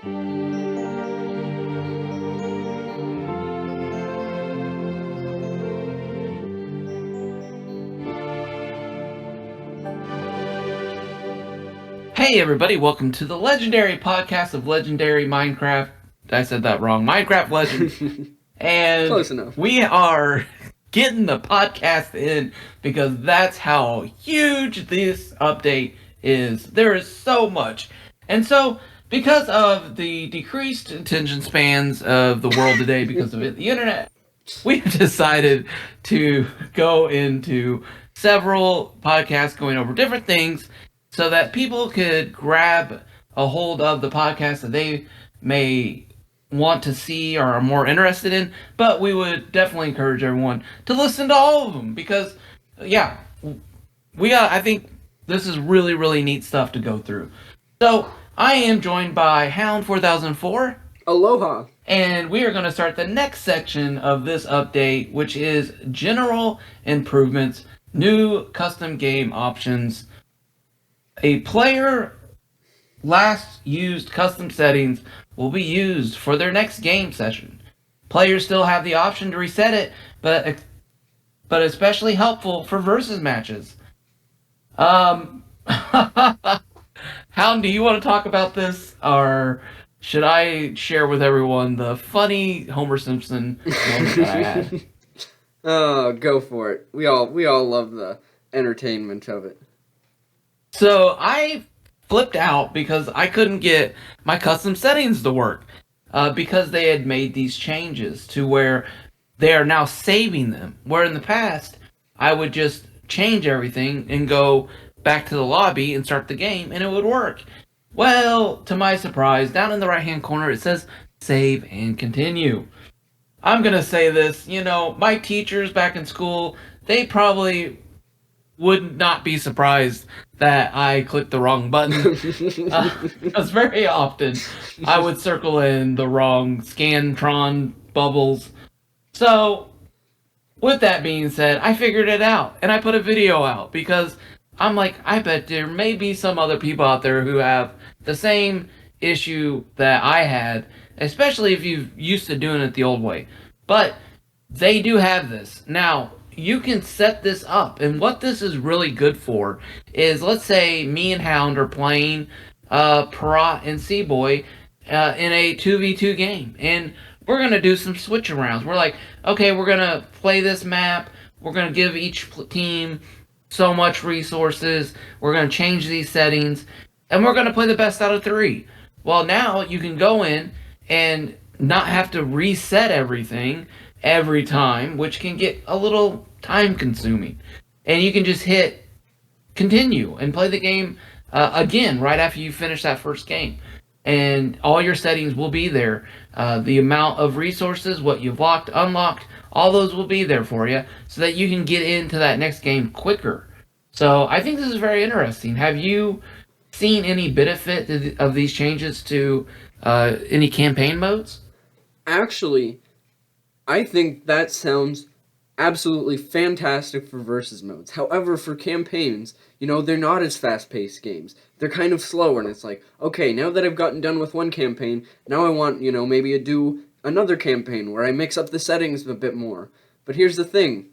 Hey everybody, welcome to the legendary podcast of Legendary Minecraft. I said that wrong. Minecraft Legends. And Close enough. We are getting the podcast in because that's how huge this update is. There is so much. And so, because of the decreased attention spans of the world today because of the internet, we've decided to go into several podcasts going over different things so that people could grab a hold of the podcast that they may want to see or are more interested in. But we would definitely encourage everyone to listen to all of them because, yeah, I think this is really, really neat stuff to go through. So I am joined by Hound 4004. Aloha. And we are going to start the next section of this update, which is general improvements, new custom game options. A player last used custom settings will be used for their next game session. Players still have the option to reset it, but especially helpful for versus matches. Hound, do you want to talk about this, or should I share with everyone the funny Homer Simpson moment that I had? Oh, go for it. We all love the entertainment of it. So I flipped out because I couldn't get my custom settings to work because they had made these changes to where they are now saving them. Where in the past, I would just change everything and go back to the lobby and start the game and it would work. Well, to my surprise, down in the right-hand corner, it says save and continue. I'm going to say this, my teachers back in school, they probably would not be surprised that I clicked the wrong button. Because very often I would circle in the wrong Scantron bubbles. So, with that being said, I figured it out and I put a video out because I'm like, I bet there may be some other people out there who have the same issue that I had, especially if you're used to doing it the old way. But they do have this. Now, you can set this up, and what this is really good for is, let's say me and Hound are playing Parat and Seaboy in a 2v2 game, and we're going to do some switch arounds. We're like, okay, we're going to play this map, we're going to give each team so much resources, we're going to change these settings, and we're going to play the best out of 3. Well, now you can go in and not have to reset everything every time, which can get a little time consuming. And you can just hit continue and play the game again right after you finish that first game. And all your settings will be there. The amount of resources, what you've locked, unlocked, all those will be there for you so that you can get into that next game quicker. So I think this is very interesting. Have you seen any benefit of these changes to any campaign modes? Actually, I think that sounds absolutely fantastic for versus modes. However, for campaigns, they're not as fast-paced games. They're kind of slower, and it's like, okay, now that I've gotten done with one campaign, now I want, maybe to do another campaign where I mix up the settings a bit more. But here's the thing.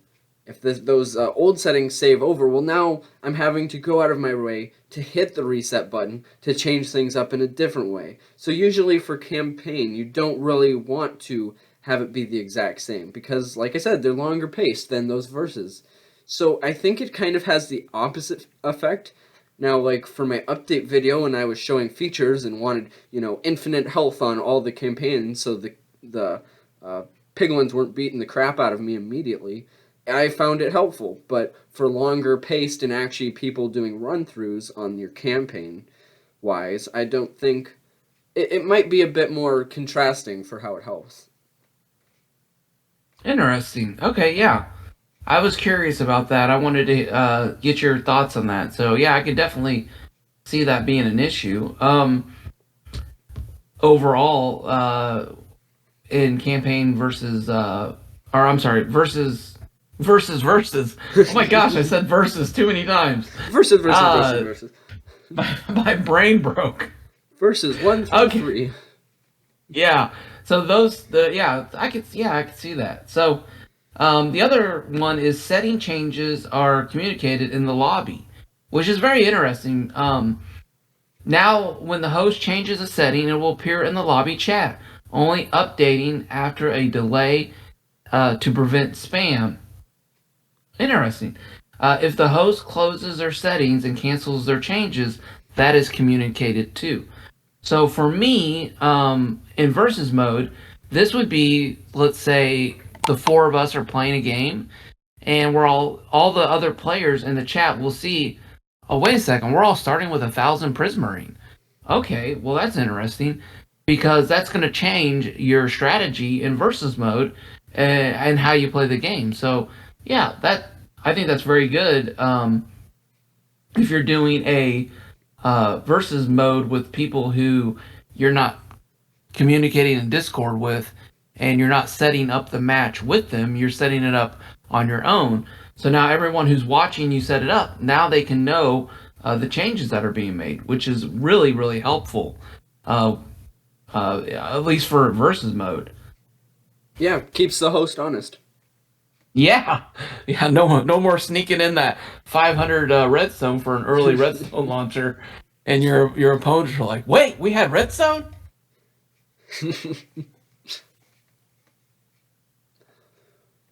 If those old settings save over, well, now I'm having to go out of my way to hit the reset button to change things up in a different way. So usually for campaign, you don't really want to have it be the exact same because, like I said, they're longer paced than those verses. So I think it kind of has the opposite effect. Now, like for my update video when I was showing features and wanted, infinite health on all the campaigns so the piglins weren't beating the crap out of me immediately, I found it helpful. But for longer paced and actually people doing run-throughs on your campaign wise, I don't think it might be a bit more contrasting for how it helps. Interesting. Okay, yeah. I was curious about that. I wanted to get your thoughts on that. So, yeah, I could definitely see that being an issue. Overall, in campaign versus, versus. Oh my gosh, I said versus too many times. Versus. My brain broke. Versus 1 through 3. Yeah. So I could see that. So the other one is setting changes are communicated in the lobby, which is very interesting. Now, when the host changes a setting, it will appear in the lobby chat, only updating after a delay to prevent spam. Interesting. If the host closes their settings and cancels their changes, that is communicated too. So for me, in versus mode, this would be, let's say, the four of us are playing a game, and we're all the other players in the chat will see. Oh, wait a second, we're all starting with 1,000 Prismarine. Okay, well that's interesting, because that's going to change your strategy in versus mode and how you play the game. So yeah, that I think that's very good. If you're doing a versus mode with people who you're not communicating in Discord with, and you're not setting up the match with them, you're setting it up on your own. So now everyone who's watching you set it up, now they can know the changes that are being made, which is really, really helpful, uh, at least for versus mode. Yeah, keeps the host honest. Yeah, yeah, no more sneaking in that 500 redstone for an early redstone launcher, and your opponents are like, "Wait, we had redstone."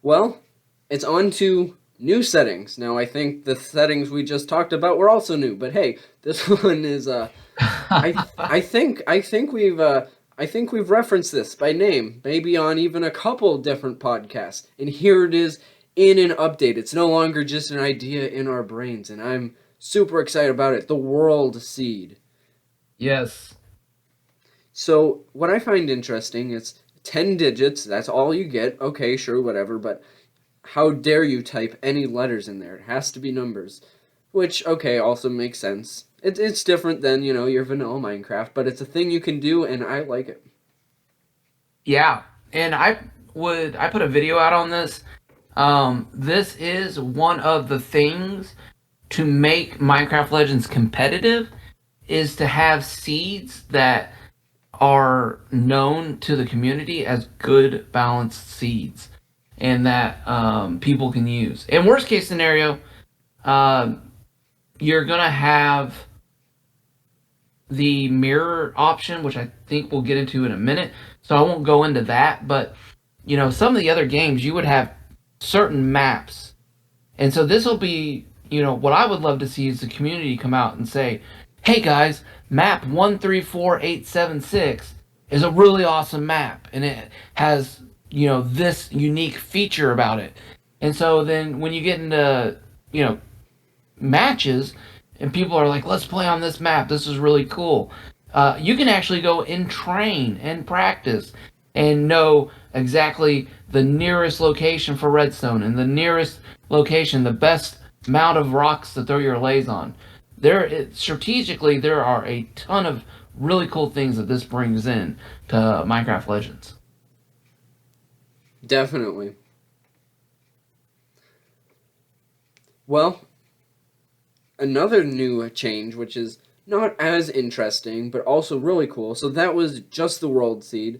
Well, it's on to new settings. Now, I think the settings we just talked about were also new, but hey, this one is I think we've referenced this by name, maybe on even a couple different podcasts. And here it is in an update. It's no longer just an idea in our brains, and I'm super excited about it. The World Seed. Yes. So, what I find interesting is 10 digits, that's all you get. Okay, sure, whatever, but how dare you type any letters in there? It has to be numbers. Which, okay, also makes sense. It's different than, your vanilla Minecraft, but it's a thing you can do, and I like it. Yeah, and I put a video out on this. This is one of the things to make Minecraft Legends competitive is to have seeds that are known to the community as good balanced seeds and that people can use. In worst case scenario, um, you're gonna have the mirror option, which I think we'll get into in a minute. So I won't go into that, but some of the other games you would have certain maps. And so this will be, what I would love to see is the community come out and say, "Hey guys, map 134876 is a really awesome map and it has, this unique feature about it." And so then when you get into, you know, matches and people are like, "Let's play on this map. This is really cool." You can actually go and train and practice and know exactly the nearest location for redstone and the nearest location, the best amount of rocks to throw your lays on. Strategically, there are a ton of really cool things that this brings in to Minecraft Legends. Definitely. Well, another new change, which is not as interesting, but also really cool. So that was just the World Seed.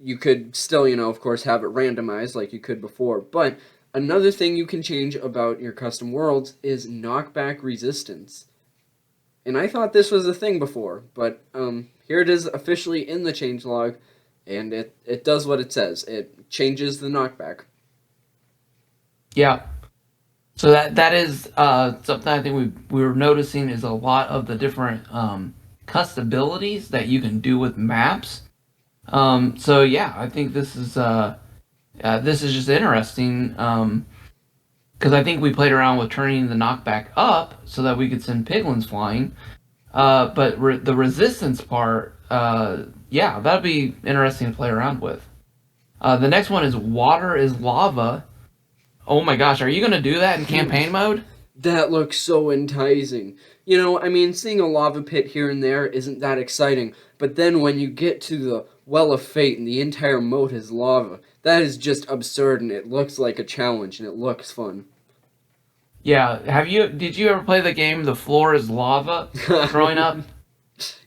You could still, of course, have it randomized like you could before. But another thing you can change about your custom worlds is knockback resistance. And I thought this was a thing before, but here it is officially in the changelog, and it does what it says. It changes the knockback. Yeah. So that is something I think we were noticing is a lot of the different custabilities that you can do with maps. So yeah, I think this is just interesting because I think we played around with turning the knockback up so that we could send piglins flying. But the resistance part, yeah, that'd be interesting to play around with. The next one is water is lava. Oh my gosh, are you gonna do that in campaign mode? That looks so enticing. Seeing a lava pit here and there isn't that exciting, but then when you get to the Well of Fate and the entire moat is lava, that is just absurd and it looks like a challenge and it looks fun. Yeah. Did you ever play the game The Floor is Lava growing up?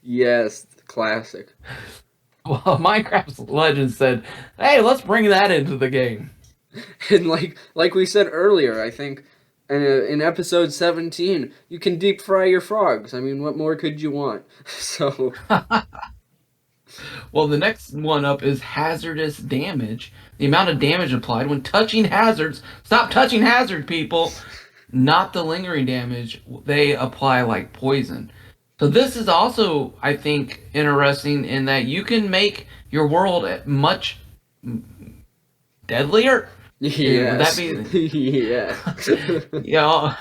Yes, classic. Well, Minecraft Legends said, "Hey, let's bring that into the game." And like we said earlier, I think in episode 17, you can deep fry your frogs. I mean, what more could you want? So, Well, the next one up is hazardous damage. The amount of damage applied when touching hazards. Stop touching hazard, people. Not the lingering damage they apply like poison. So this is also, I think, interesting in that you can make your world much deadlier. Would that yes. be, Yeah. you know?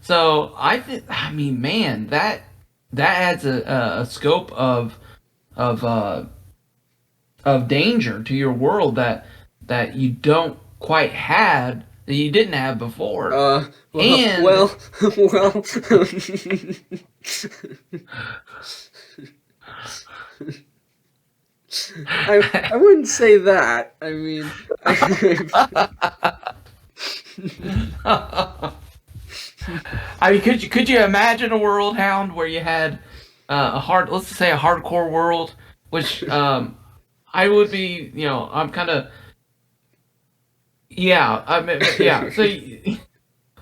So I mean, man, that adds a scope of uh, of danger to your world that you don't quite had that you didn't have before. And Well, well. I wouldn't say that. I mean, I mean, could you imagine a world, Hound, where you had let's just say a hardcore world, which I would be, I'm kind of, yeah, I mean, yeah. So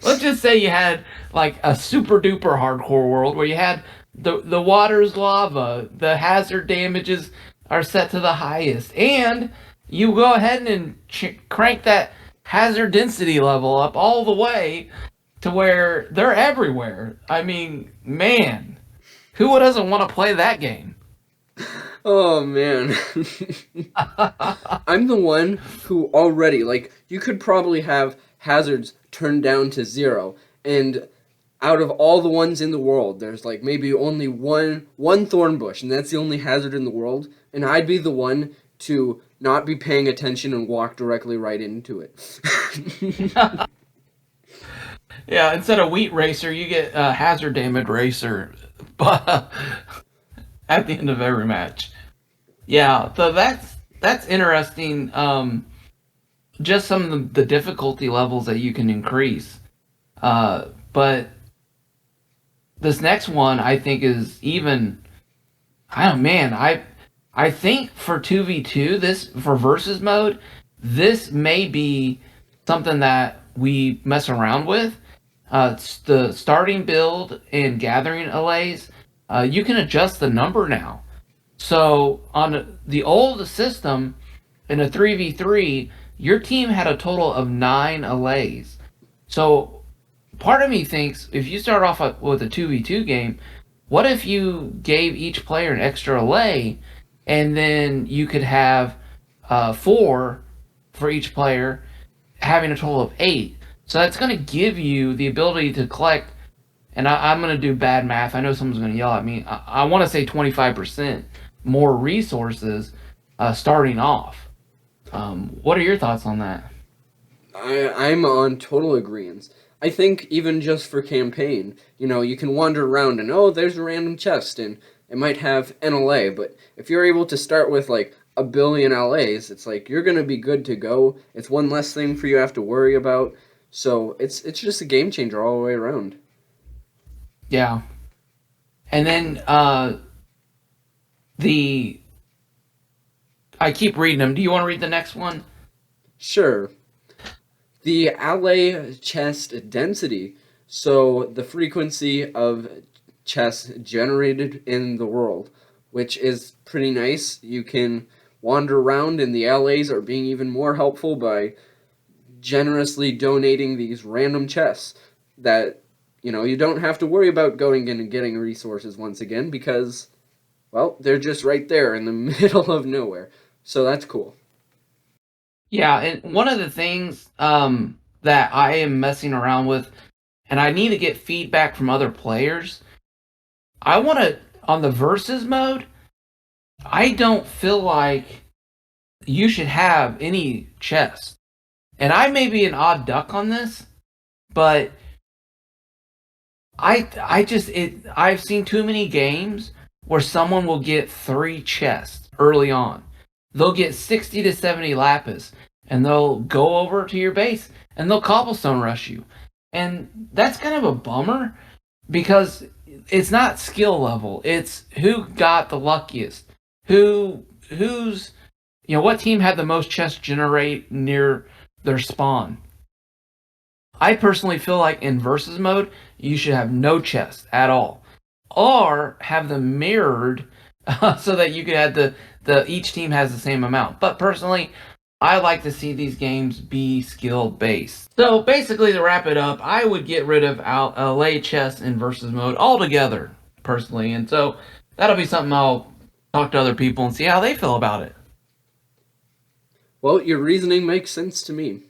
let's just say you had like a super duper hardcore world where you had the water's lava, the hazard damages are set to the highest, and you go ahead and crank that hazard density level up all the way to where they're everywhere. I mean, man, who doesn't want to play that game? oh man. I'm the one who already, like, you could probably have hazards turned down to 0, and out of all the ones in the world, there's like maybe only one thorn bush, and that's the only hazard in the world, and I'd be the one to not be paying attention and walk directly right into it. Yeah, instead of Wheat Racer, you get Hazard Damage Racer at the end of every match. Yeah, so that's interesting. Just some of the difficulty levels that you can increase. But this next one I think is even. I don't man. I think for 2v2 this for versus mode, this may be something that we mess around with. It's the starting build and gathering allays. You can adjust the number now. So on the old system, in a 3v3, your team had a total of 9 allays. So part of me thinks if you start off with a 2v2 game, what if you gave each player an extra allay and then you could have 4 for each player, having a total of 8? So that's going to give you the ability to collect, and I'm going to do bad math. I know someone's going to yell at me. I want to say 25% more resources starting off. What are your thoughts on that? I'm on total agreement. I think even just for campaign, you can wander around and oh, there's a random chest and it might have an LA, but if you're able to start with like a billion LAs, it's like you're gonna be good to go. It's one less thing for you to have to worry about. So it's just a game changer all the way around. Yeah. And then the I keep reading them. Do you want to read the next one? Sure. The alley chest density, so the frequency of chests generated in the world, which is pretty nice. You can wander around, and the allays are being even more helpful by generously donating these random chests that, you don't have to worry about going in and getting resources once again because, well, they're just right there in the middle of nowhere. So that's cool. Yeah, and one of the things that I am messing around with, and I need to get feedback from other players. I want to on the versus mode. I don't feel like you should have any chest, and I may be an odd duck on this, but I've seen too many games where someone will get 3 chests early on. They'll get 60 to 70 lapis and they'll go over to your base and they'll cobblestone rush you. And that's kind of a bummer because it's not skill level. It's who got the luckiest. what team had the most chests generate near their spawn? I personally feel like in versus mode, you should have no chest at all, or have them mirrored so that you could have the each team has the same amount. But personally, I like to see these games be skill based. So basically, to wrap it up, I would get rid of LA chess in versus mode altogether, personally, and so that'll be something I'll talk to other people and see how they feel about it. Well, your reasoning makes sense to me.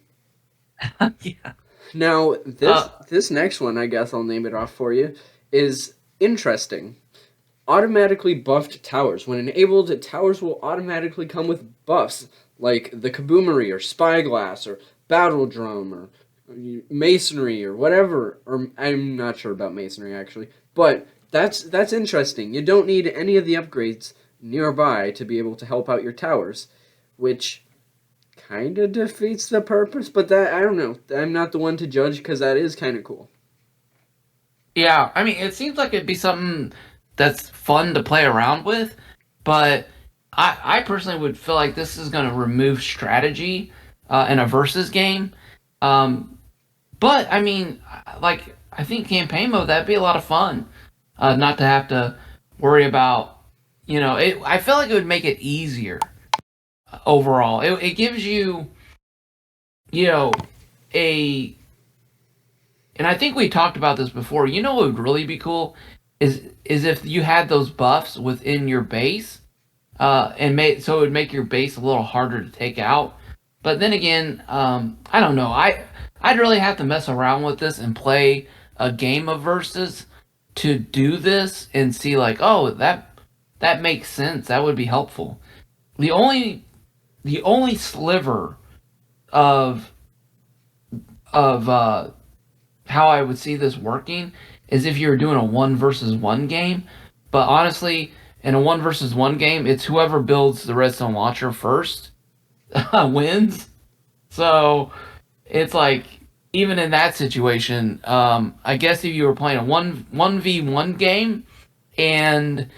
Yeah. Now, this Uh, this next one, I guess I'll name it off for you, is interesting. Automatically buffed towers. When enabled, towers will automatically come with buffs like the Kaboomery or Spyglass or Battle Drum or Masonry or whatever. Or I'm not sure about Masonry actually, but that's interesting. You don't need any of the upgrades nearby to be able to help out your towers, which kind of defeats the purpose. But that I don't know. I'm not the one to judge because that is kind of cool. yeah, I mean, it seems like it'd be something that's fun to play around with, but I personally would feel like this is going to remove strategy in a versus game. Um, but I mean, like I think campaign mode that'd be a lot of fun, not to have to worry about. I feel like it would make it easier overall. It gives you, you know, a and I think we talked about this before. You know what would really be cool is if you had those buffs within your base, and made so it would make your base a little harder to take out. But then again, I don't know. I'd really have to mess around with this and play a game of versus to do this and see like, oh, that makes sense. That would be helpful. The only the only sliver of of how I would see this working is if you were doing a one versus one game. But honestly, in a one versus one game, it's whoever builds the redstone launcher first wins. So it's like even in that situation, I guess if you were playing a one v one game and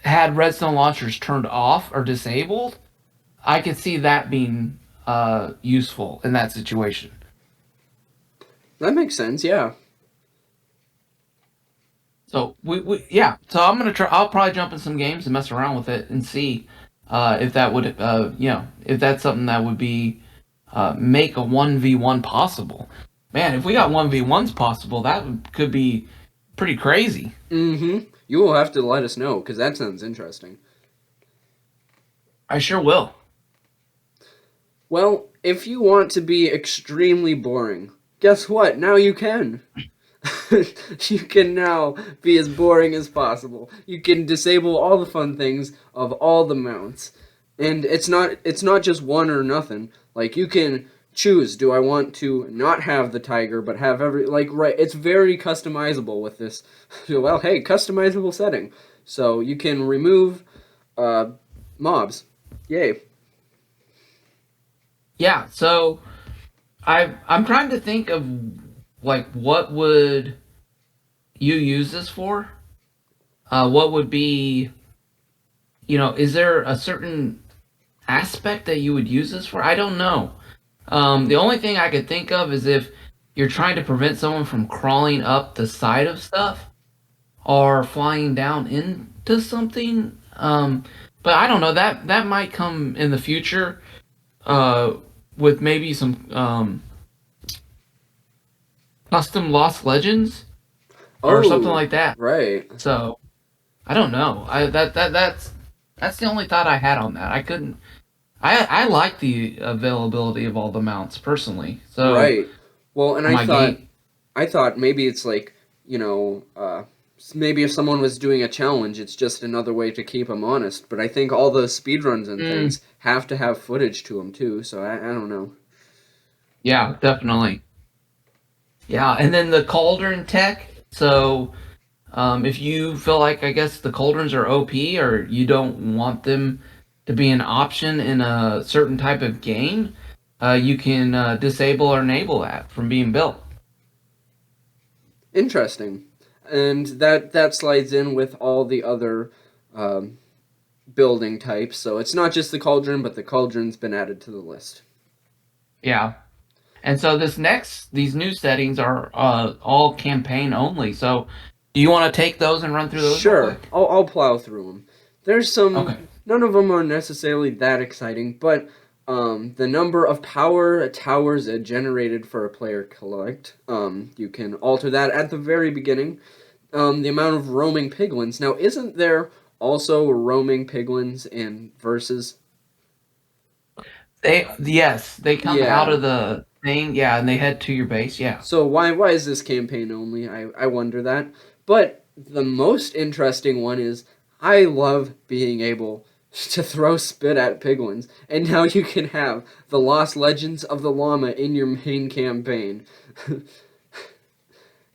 had redstone launchers turned off or disabled, I could see that being useful in that situation. That makes sense. Yeah. So we yeah. So I'm gonna try. I'll probably jump in some games and mess around with it and see if that would if that's something that would be make a 1v1 possible. Man, if we got 1v1s possible, could be pretty crazy. Mm-hmm. You will have to let us know because that sounds interesting. I sure will. Well, if you want to be extremely boring, guess what? Now you can. You can now be as boring as possible. You can disable all the fun things of all the mounts. And it's not just one or nothing. Like you can choose, do I want to not have the tiger but have every like right it's very customizable with this. Well, hey, customizable setting. So you can remove uh mobs. Yay. Yeah. So I'm trying to think of like what would you use this for? What would be is there a certain aspect that you would use this for? I don't know. The only thing I could think of is if you're trying to prevent someone from crawling up the side of stuff or flying down into something. But I don't know. That might come in the future uh, with maybe some custom Lost Legends or something Oh, like that. right. So I don't know. That's the only thought I had on that. I couldn't. I like the availability of all the mounts personally. So Right. Well, and for I my thought game, I thought maybe it's like, maybe if someone was doing a challenge, it's just another way to keep them honest. But I think all the speedruns and mm, things have to have footage to them too, so I don't know. yeah, definitely. Yeah, and then the cauldron tech. So if you feel like I guess the cauldrons are OP or you don't want them to be an option in a certain type of game, you can disable or enable that from being built. Interesting. And that slides in with all the other um, building types. So it's not just the cauldron, but the cauldron's been added to the list. Yeah. And so these new settings are all campaign only. So do you want to take those and run through those real Sure, quick? I'll plow through them. There's some, Okay. none of them are necessarily that exciting, but the number of power towers generated for a player collect, you can alter that at the very beginning. The amount of roaming piglins. Now, isn't there also roaming piglins in Versus? They come out Yeah. of the thing, yeah, and they head to your base, yeah. So why is this campaign only? I wonder that. But the most interesting one is I love being able to throw spit at piglins, and now you can have the Lost Legends of the Llama in your main campaign. you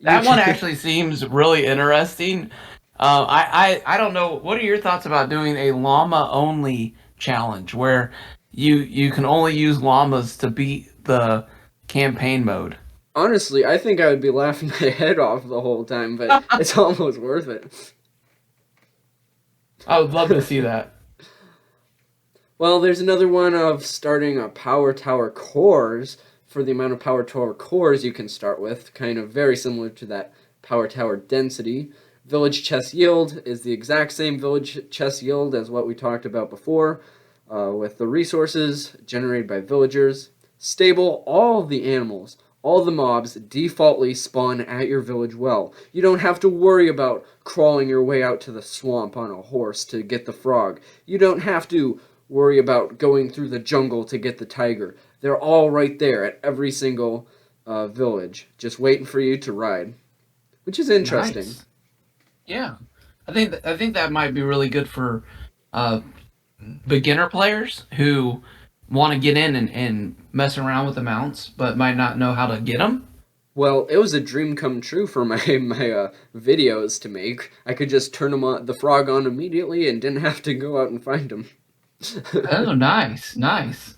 That one can, actually seems really interesting. I don't know. What are your thoughts about doing a llama only challenge where you can only use llamas to beat the campaign mode? honestly, I think I would be laughing my head off the whole time, but it's almost worth it. I would love to see that. Well, there's another one of starting a power tower cores for the amount of power tower cores you can start with, kind of very similar to that power tower density. Village chest yield is the exact same village chest yield as what we talked about before, with the resources generated by villagers. Stable, all the animals, all the mobs defaultly spawn at your village well. You don't have to worry about crawling your way out to the swamp on a horse to get the frog. You don't have to worry about going through the jungle to get the tiger. They're all right there at every single village, just waiting for you to ride, which is interesting. Nice. Yeah. I think that might be really good for uh, beginner players who want to get in and mess around with the mounts, but might not know how to get them. Well, it was a dream come true for my videos to make. I could just turn the frog on immediately and didn't have to go out and find him. Oh, nice, nice.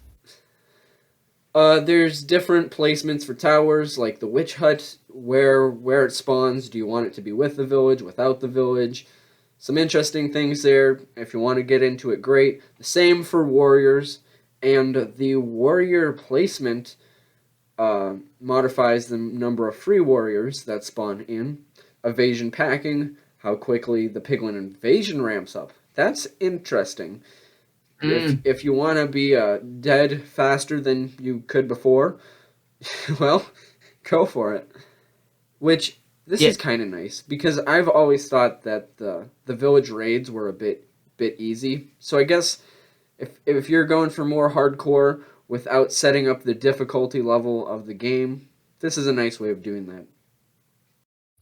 There's different placements for towers, like the witch hut, where it spawns. Do you want it to be with the village, without the village? Some interesting things there. If you want to get into it, great. The same for warriors, and the warrior placement modifies the number of free warriors that spawn in. Evasion packing, how quickly the piglin invasion ramps up. That's interesting. If Mm, if you want to be dead faster than you could before, well, go for it. Which this yeah, is kind of nice because I've always thought that the village raids were a bit easy. So I guess if you're going for more hardcore without setting up the difficulty level of the game, this is a nice way of doing that.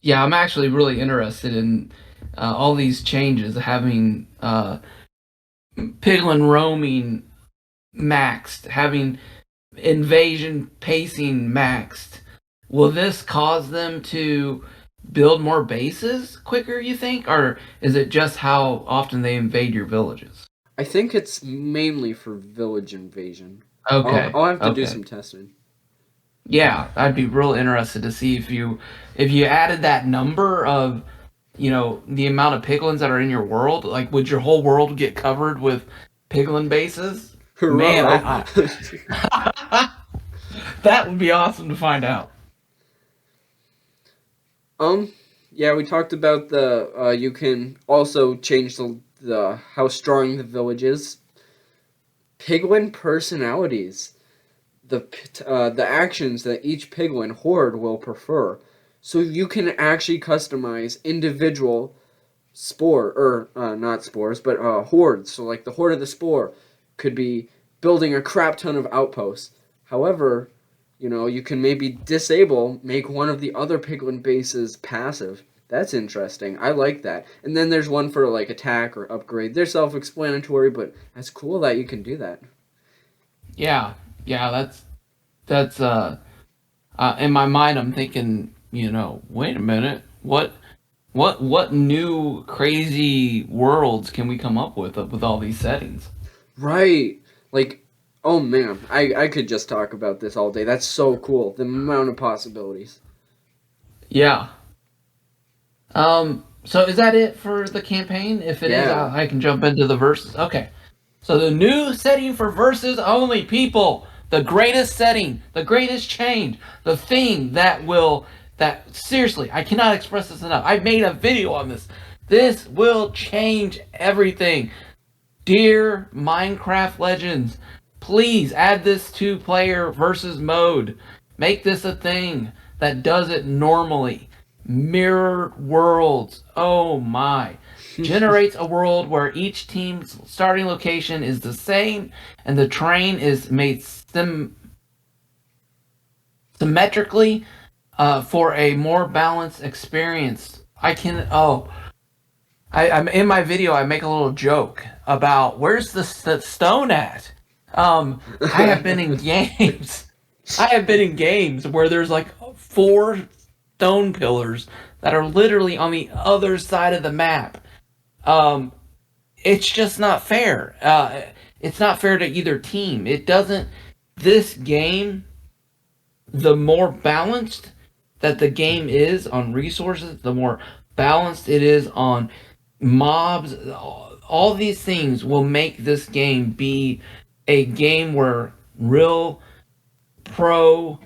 yeah. I'm actually really interested in all these changes, having piglin roaming maxed, having invasion pacing maxed. Will this cause them to build more bases quicker, you think? Or is it just how often they invade your villages? I think it's mainly for village invasion. Okay, I'll have to do okay. some testing. Yeah, I'd be real interested to see if you added that number of, the amount of piglins that are in your world, like would your whole world get covered with piglin bases? Man, Hurrah! that would be awesome to find out. Um, yeah, we talked about the you can also change the how strong the village is. Piglin personalities, the actions that each piglin horde will prefer. So you can actually customize individual spore or not spores, but hordes. So like the horde of the spore could be building a crap ton of outposts. However, you can maybe make one of the other piglin bases passive. That's interesting. I like that. And then there's one for like attack or upgrade. They're self-explanatory, but that's cool that you can do that. Yeah, yeah, that's in my mind I'm thinking, wait a minute, what new crazy worlds can we come up with all these settings? Right. Like, oh man, I could just talk about this all day. That's so cool. The amount of possibilities. Yeah. So is that it for the campaign? If it is, Yeah. I can jump into the verses. Okay. So the new setting for verses only, people. The greatest setting, the greatest change, the thing that seriously, I cannot express this enough. I made a video on this. This will change everything. Dear Minecraft Legends, please add this to player versus mode. Make this a thing that does it normally. Mirrored worlds. Oh my. Generates a world where each team's starting location is the same and the terrain is made symmetrically for a more balanced experience. I'm in my video. I make a little joke about where's the stone at. I have been in games. I have been in games where there's like 4 stone pillars that are literally on the other side of the map. Um, it's just not fair. It's not fair to either team. It doesn't. This game, the more balanced that the game is on resources, the more balanced it is on mobs. All these things will make this game be a game where real pro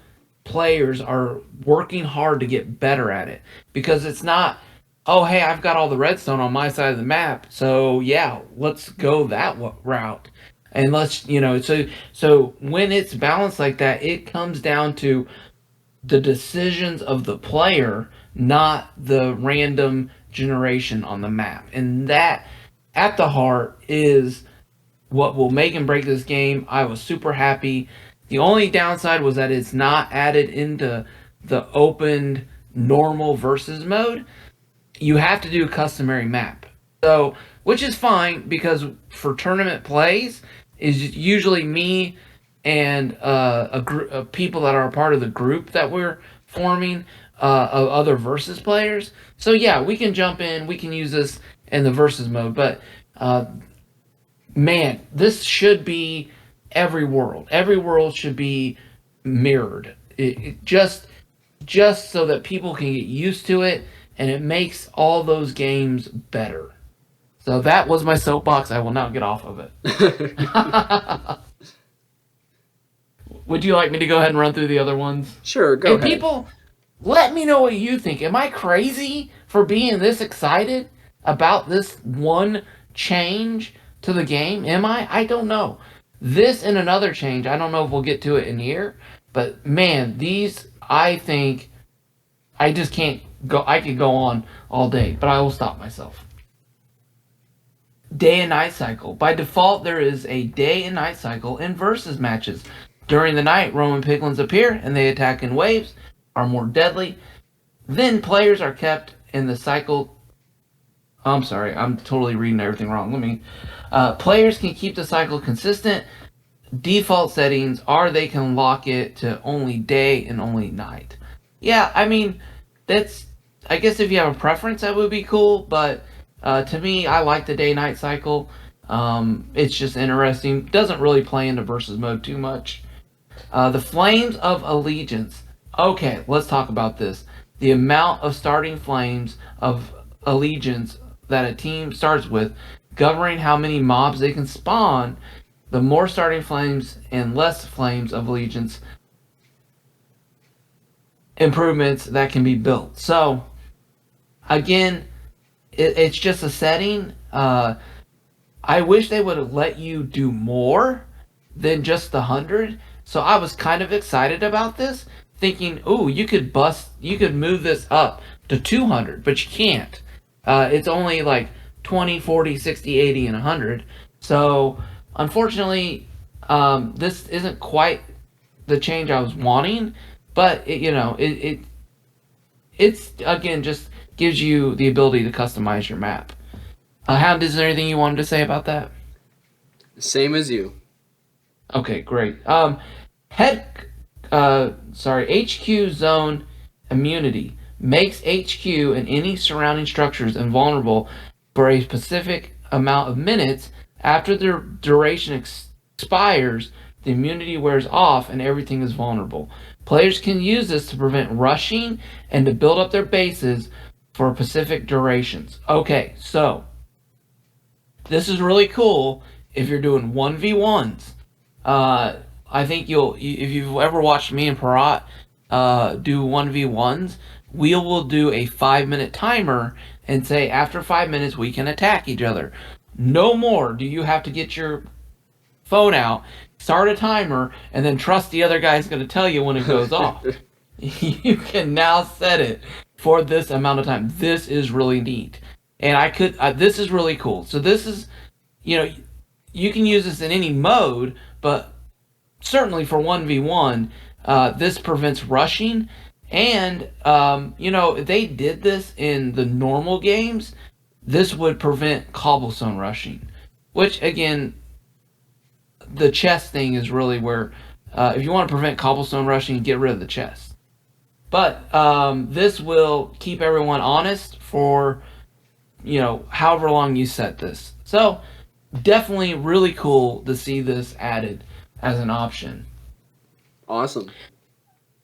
players are working hard to get better at it, because it's not, oh hey, I've got all the redstone on my side of the map, so yeah, let's go that route, and let's, so when it's balanced like that, it comes down to the decisions of the player, not the random generation on the map. And that, at the heart, is what will make and break this game. I was super happy. The only downside was that it's not added into the opened normal versus mode. You have to do a customary map. So, which is fine, because for tournament plays, is usually me and a group of people that are a part of the group that we're forming, of other versus players. So yeah, we can jump in, we can use this in the versus mode, but man, this should be every world. Every world should be mirrored. It just so that people can get used to it, and it makes all those games better. So that was my soapbox. I will now get off of it. Would you like me to go ahead and run through the other ones? Sure, go And ahead. people, let me know what you think. Am I crazy for being this excited about this one change to the game? Am I? I don't know. This and another change, I don't know if we'll get to it in here, but man, these, I think, I just can't go, I could go on all day, but I will stop myself. Day and night cycle. By default, there is a day and night cycle in versus matches. During the night, Roman piglins appear and they attack in waves, are more deadly. Then players are kept in the cycle. I'm sorry, I'm totally reading everything wrong. Players can keep the cycle consistent. Default settings are they can lock it to only day and only night. Yeah, I mean, that's, I guess if you have a preference, that would be cool, but to me, I like the day-night cycle. It's just interesting. Doesn't really play into versus mode too much. The Flames of Allegiance. Okay, let's talk about this. The amount of starting flames of allegiance that a team starts with, governing how many mobs they can spawn. The more starting flames and less flames of allegiance improvements that can be built. So, again, it's just a setting. I wish they would have let you do more than just the 100. So I was kind of excited about this, thinking, "Ooh, you could move this up to 200, but you can't. It's only like 20, 40, 60, 80, and 100." So unfortunately, this isn't quite the change I was wanting, but it's again just gives you the ability to customize your map. Hound, is there anything you wanted to say about that? Same as you. Okay, great. HQ zone immunity makes HQ and any surrounding structures invulnerable for a specific amount of minutes. After the duration expires, the immunity wears off and everything is vulnerable. Players can use this to prevent rushing and to build up their bases for specific durations. Okay, so this is really cool if you're doing 1v1s. I think if you've ever watched me and Parat do 1v1s, we will do a 5-minute timer and say after 5 minutes we can attack each other. No more do you have to get your phone out, start a timer, and then trust the other guy's going to tell you when it goes off. You can now set it for this amount of time. This is really neat. And this is really cool. So this is, you can use this in any mode, but certainly for 1v1, this prevents rushing. And, if they did this in the normal games, this would prevent cobblestone rushing. Which, again, the chest thing is really where, if you want to prevent cobblestone rushing, get rid of the chest. But this will keep everyone honest for, however long you set this. So, definitely really cool to see this added as an option. Awesome.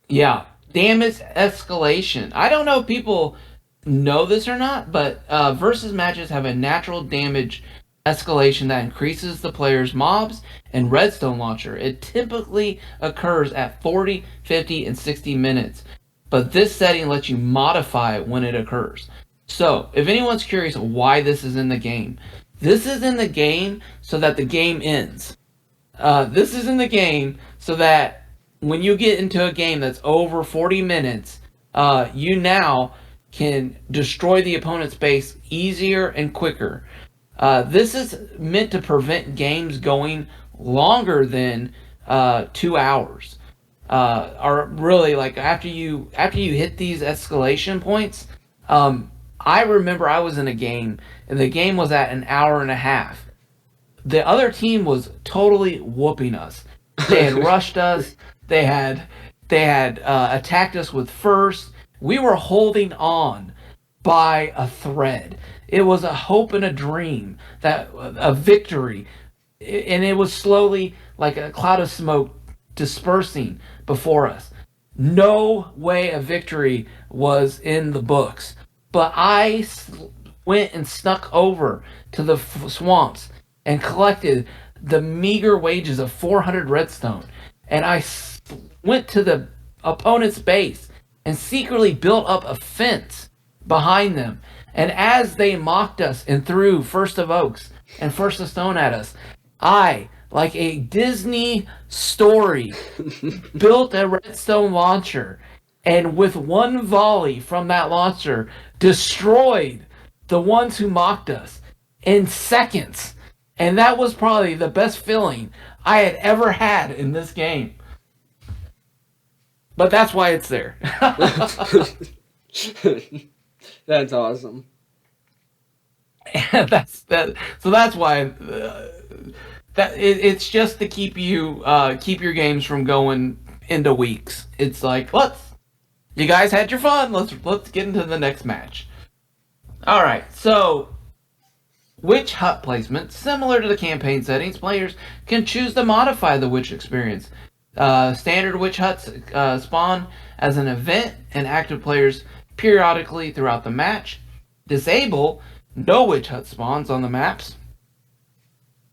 Yeah. Damage escalation. I don't know if people know this or not, but versus matches have a natural damage escalation that increases the player's mobs and redstone launcher. It typically occurs at 40, 50, and 60 minutes, but this setting lets you modify it when it occurs. So, if anyone's curious why this is in the game, this is in the game so that the game ends. This is in the game so that when you get into a game that's over 40 minutes, you now can destroy the opponent's base easier and quicker. This is meant to prevent games going longer than 2 hours. Or really, like after you hit these escalation points, I remember I was in a game and the game was at an hour and a half. The other team was totally whooping us. They had rushed us. They had attacked us with first. We were holding on by a thread. It was a hope and a dream, that a victory, and it was slowly like a cloud of smoke dispersing before us. No way a victory was in the books, but I went and snuck over to the swamps and collected the meager wages of 400 redstone, and I went to the opponent's base and secretly built up a fence behind them. And as they mocked us and threw First of Oaks and First of Stone at us, I, like a Disney story, built a redstone launcher, and with one volley from that launcher, destroyed the ones who mocked us in seconds. And that was probably the best feeling I had ever had in this game. But that's why it's there. That's awesome. So that's why it's just to keep your games from going into weeks. It's like, you guys had your fun. Let's get into the next match. All right, so witch hut placement, similar to the campaign settings, players can choose to modify the witch experience. Standard witch huts spawn as an event and active players periodically throughout the match. Disable no witch hut spawns on the maps,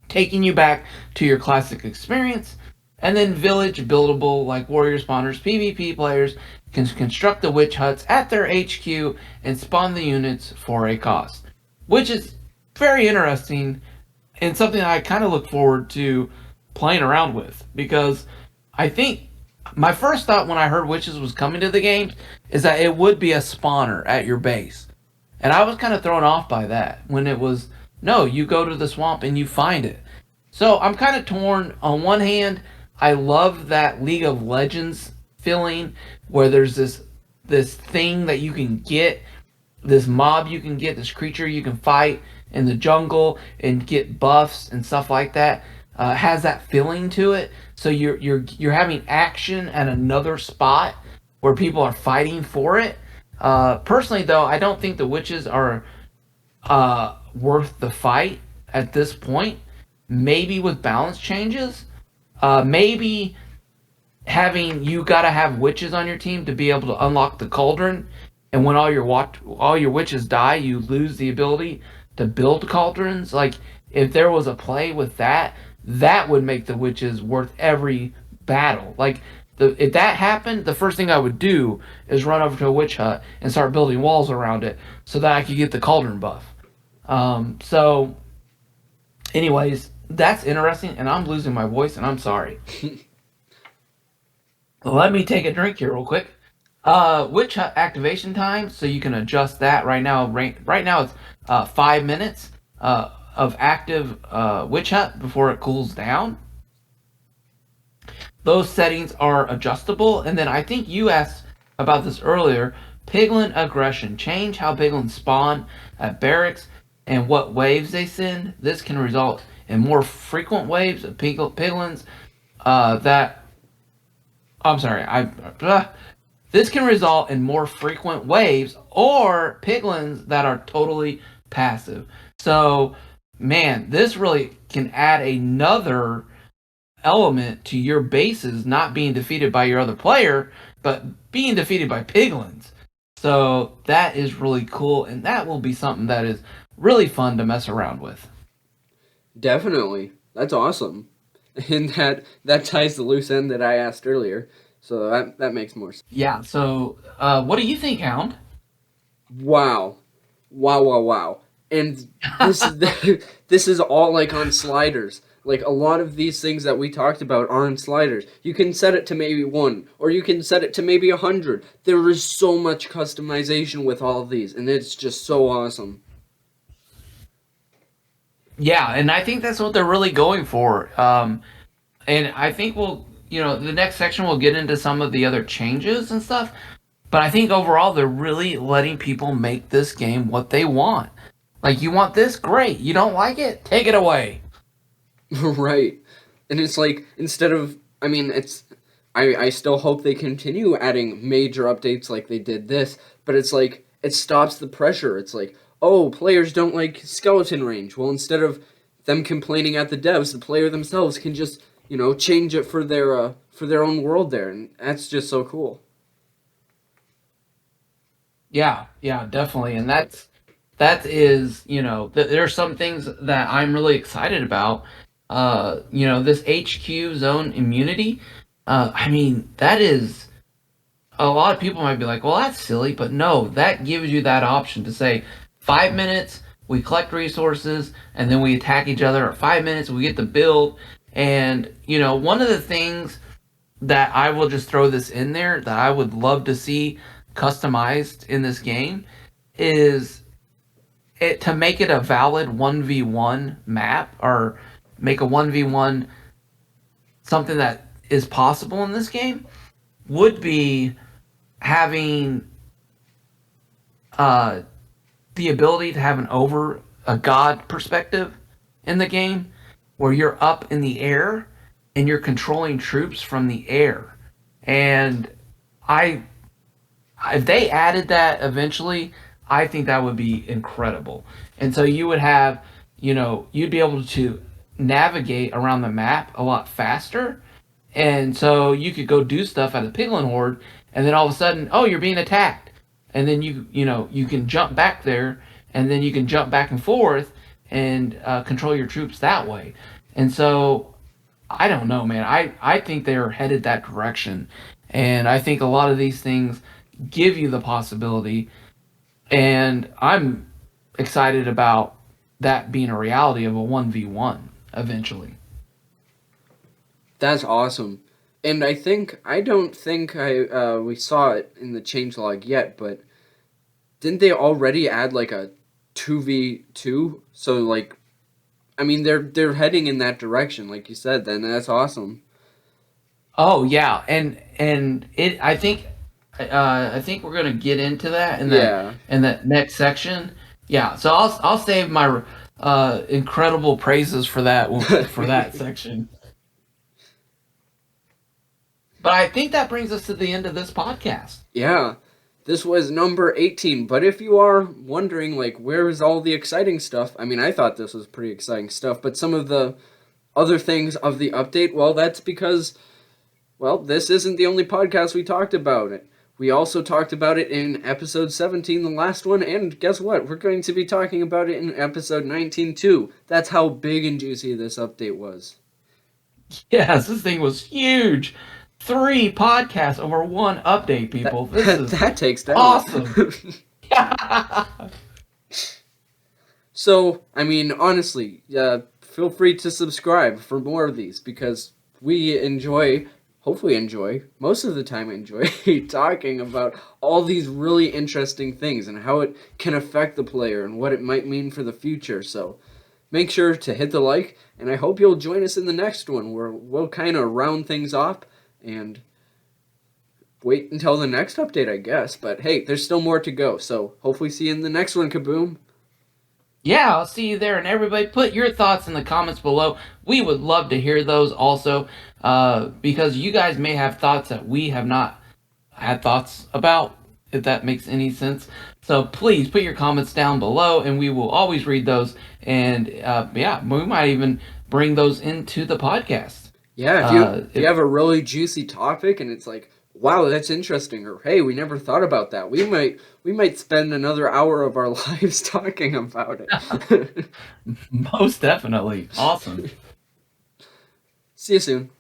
taking you back to your classic experience. And then village buildable, like warrior spawners, PvP players can construct the witch huts at their HQ and spawn the units for a cost, which is very interesting and something I kind of look forward to playing around with, because I think my first thought when I heard witches was coming to the game is that it would be a spawner at your base. And I was kind of thrown off by that when it was, no, you go to the swamp and you find it. So I'm kind of torn. On one hand, I love that League of Legends feeling where there's this thing that you can get, this mob you can get, this creature you can fight in the jungle and get buffs and stuff like that. Has that feeling to it. So you're having action at another spot where people are fighting for it. Personally, though, I don't think the witches are worth the fight at this point. Maybe with balance changes. Maybe you gotta have witches on your team to be able to unlock the cauldron and when all your witches die, you lose the ability to build cauldrons. Like if there was a play with that, that would make the witches worth every battle. Like if that happened, the first thing I would do is run over to a witch hut and start building walls around it so that I could get the cauldron buff. So, anyways, that's interesting, and I'm losing my voice, and I'm sorry. Let me take a drink here real quick. Witch hut activation time, so you can adjust that right now. Right now it's 5 minutes of active witch hut before it cools down. Those settings are adjustable, and then I think you asked about this earlier. Piglin aggression. Change how piglins spawn at barracks and what waves they send. This can result in more frequent waves of piglins that. I'm sorry. This can result in more frequent waves or piglins that are totally passive. So, man, this really can add another element to your bases not being defeated by your other player, but being defeated by piglins. So that is really cool, and that will be something that is really fun to mess around with. Definitely. That's awesome. And that ties the loose end that I asked earlier. So that makes more sense. Yeah, so what do you think, Hound? Wow. Wow, wow, wow. And this this is all like on sliders. Like a lot of these things that we talked about are in sliders. You can set it to maybe 1, or you can set it to maybe 100. There is so much customization with all of these, and it's just so awesome. Yeah, and I think that's what they're really going for. And I think the next section will get into some of the other changes and stuff. But I think overall, they're really letting people make this game what they want. Like, you want this? Great. You don't like it? Take it away. Right. And it's like, instead of, I mean, I still hope they continue adding major updates like they did this, but it's like, it stops the pressure. It's like, oh, players don't like skeleton range. Well, instead of them complaining at the devs, the player themselves can just, change it for their own world there, and that's just so cool. Yeah, definitely. And that is, there are some things that I'm really excited about. This HQ zone immunity. I mean, that is a lot of people might be like, well, that's silly, but no, that gives you that option to say 5 minutes, we collect resources, and then we attack each other. Or 5 minutes, we get the build. And, one of the things that I will just throw this in there that I would love to see customized in this game is it to make it a valid 1v1 map or make a 1v1 something that is possible in this game would be having the ability to have a god perspective in the game where you're up in the air and you're controlling troops from the air. And if they added that eventually, I think that would be incredible. And so you would have, you'd be able to navigate around the map a lot faster. And so you could go do stuff at the Piglin Horde, and then all of a sudden, oh, you're being attacked. And then you can jump back there, and then you can jump back and forth and control your troops that way. And so, I don't know, man. I think they're headed that direction. And I think a lot of these things give you the possibility. And I'm excited about that being a reality of a 1v1 eventually. That's awesome. And I don't think we saw it in the changelog yet, but didn't they already add like a 2v2? So like, I mean, they're heading in that direction, like you said. Then that's awesome. Oh yeah, and it I think we're gonna get into that Yeah. in that next section. Yeah, so I'll save my incredible praises for that section. But I think that brings us to the end of this podcast. Yeah. This was number 18, but if you are wondering, like, where is all the exciting stuff? I mean, I thought this was pretty exciting stuff, but some of the other things of the update, well, that's because, well, this isn't the only podcast we talked about it. We also talked about it in episode 17, the last one, and guess what? We're going to be talking about it in episode 19 too. That's how big and juicy this update was. Yes, this thing was huge. 3 podcasts over 1 update, people. That takes that awesome. So, I mean, honestly, feel free to subscribe for more of these because we hopefully enjoy, most of the time enjoy, talking about all these really interesting things and how it can affect the player and what it might mean for the future. So, make sure to hit the like, and I hope you'll join us in the next one where we'll kind of round things off and wait until the next update, I guess. But hey, there's still more to go, so hopefully see you in the next one, Kaboom. Yeah, I'll see you there. And everybody, put your thoughts in the comments below. We would love to hear those also, because you guys may have thoughts that we have not had thoughts about, if that makes any sense. So please put your comments down below, and we will always read those. And yeah, we might even bring those into the podcast. Yeah, if you have a really juicy topic and it's like, wow, that's interesting, or hey, we never thought about that, we might spend another hour of our lives talking about it. Most definitely. Awesome. See you soon.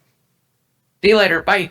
See you later. Bye.